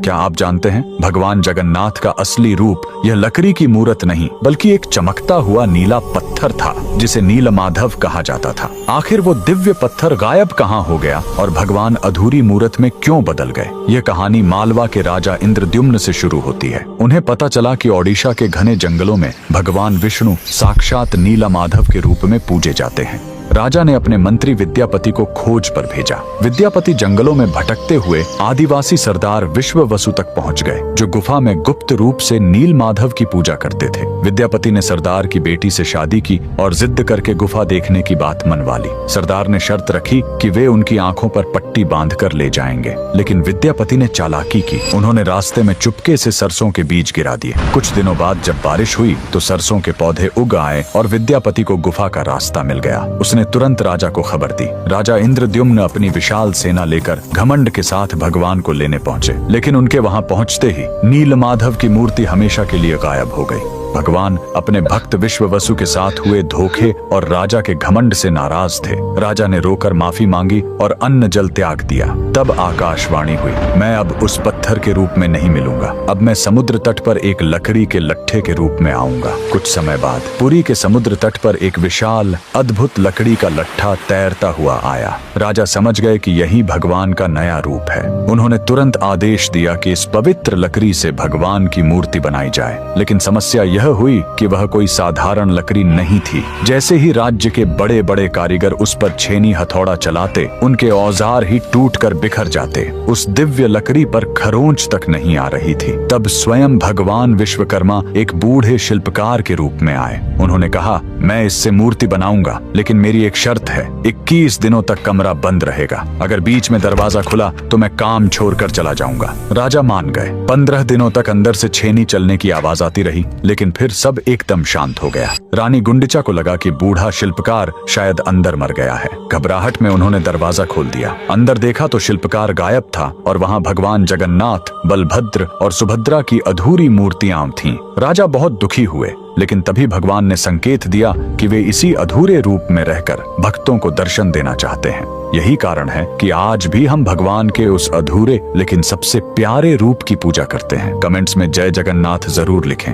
क्या आप जानते हैं भगवान जगन्नाथ का असली रूप यह लकड़ी की मूर्त नहीं बल्कि एक चमकता हुआ नीला पत्थर था जिसे नीलमाधव कहा जाता था। आखिर वो दिव्य पत्थर गायब कहाँ हो गया और भगवान अधूरी मूर्त में क्यों बदल गए? यह कहानी मालवा के राजा इंद्रद्युम्न से शुरू होती है। उन्हें पता चला कि ओडिशा के घने जंगलों में भगवान विष्णु साक्षात नीलमाधव के रूप में पूजे जाते हैं। राजा ने अपने मंत्री विद्यापति को खोज पर भेजा। विद्यापति जंगलों में भटकते हुए आदिवासी सरदार विश्ववसु तक पहुंच गए, जो गुफा में गुप्त रूप से नीलमाधव की पूजा करते थे। विद्यापति ने सरदार की बेटी से शादी की और जिद करके गुफा देखने की बात मनवा ली। सरदार ने शर्त रखी कि वे उनकी आंखों पर पट्टी बांधकर ले जाएंगे, लेकिन विद्यापति ने चालाकी की। उन्होंने रास्ते में चुपके से सरसों के बीज गिरा दिए। कुछ दिनों बाद जब बारिश हुई तो सरसों के पौधे उग आए और विद्यापति को गुफा का रास्ता मिल गया। उसने तुरंत राजा को खबर दी। राजा इंद्रद्युम्न अपनी विशाल सेना लेकर घमंड के साथ भगवान को लेने पहुंचे, लेकिन उनके वहां पहुंचते ही नीलमाधव की मूर्ति हमेशा के लिए गायब हो गई। भगवान अपने भक्त विश्ववसु के साथ हुए धोखे और राजा के घमंड से नाराज थे। राजा ने रोकर माफी मांगी और अन्न जल त्याग दिया। तब आकाशवाणी हुई, मैं अब उस पत्थर के रूप में नहीं मिलूंगा, अब मैं समुद्र तट पर एक लकड़ी के लट्ठे के रूप में आऊंगा। कुछ समय बाद पुरी के समुद्र तट पर एक विशाल अद्भुत लकड़ी का लट्ठा तैरता हुआ आया। राजा समझ गए कि यही भगवान का नया रूप है। उन्होंने तुरंत आदेश दिया कि इस पवित्र लकड़ी से भगवान की मूर्ति बनाई जाए, लेकिन समस्या यह हुई कि वह कोई साधारण लकड़ी नहीं थी। जैसे ही राज्य के बड़े बड़े कारीगर उस पर छेनी हथौड़ा चलाते, उनके औजार ही टूटकर बिखर जाते। उस दिव्य लकड़ी पर खरोंच तक नहीं आ रही थी। तब स्वयं भगवान विश्वकर्मा एक बूढ़े शिल्पकार के रूप में आए। उन्होंने कहा, मैं इससे मूर्ति बनाऊंगा, लेकिन मेरी एक शर्त है, 21 दिनों तक कमरा बंद रहेगा। अगर बीच में दरवाजा खुला तो मैं काम छोड़कर चला जाऊंगा। राजा मान गए। 15 दिनों तक अंदर से छेनी चलने की आवाज आती रही, लेकिन फिर सब एकदम शांत हो गया। रानी गुंडिचा को लगा कि बूढ़ा शिल्पकार शायद अंदर मर गया है। घबराहट में उन्होंने दरवाजा खोल दिया। अंदर देखा तो शिल्पकार गायब था और वहां भगवान जगन्नाथ, बलभद्र और सुभद्रा की अधूरी मूर्तियां थीं। राजा बहुत दुखी हुए, लेकिन तभी भगवान ने संकेत दिया कि वे इसी अधूरे रूप में रहकर भक्तों को दर्शन देना चाहते हैं। यही कारण है कि आज भी हम भगवान के उस अधूरे लेकिन सबसे प्यारे रूप की पूजा करते हैं। कमेंट्स में जय जगन्नाथ जरूर लिखें।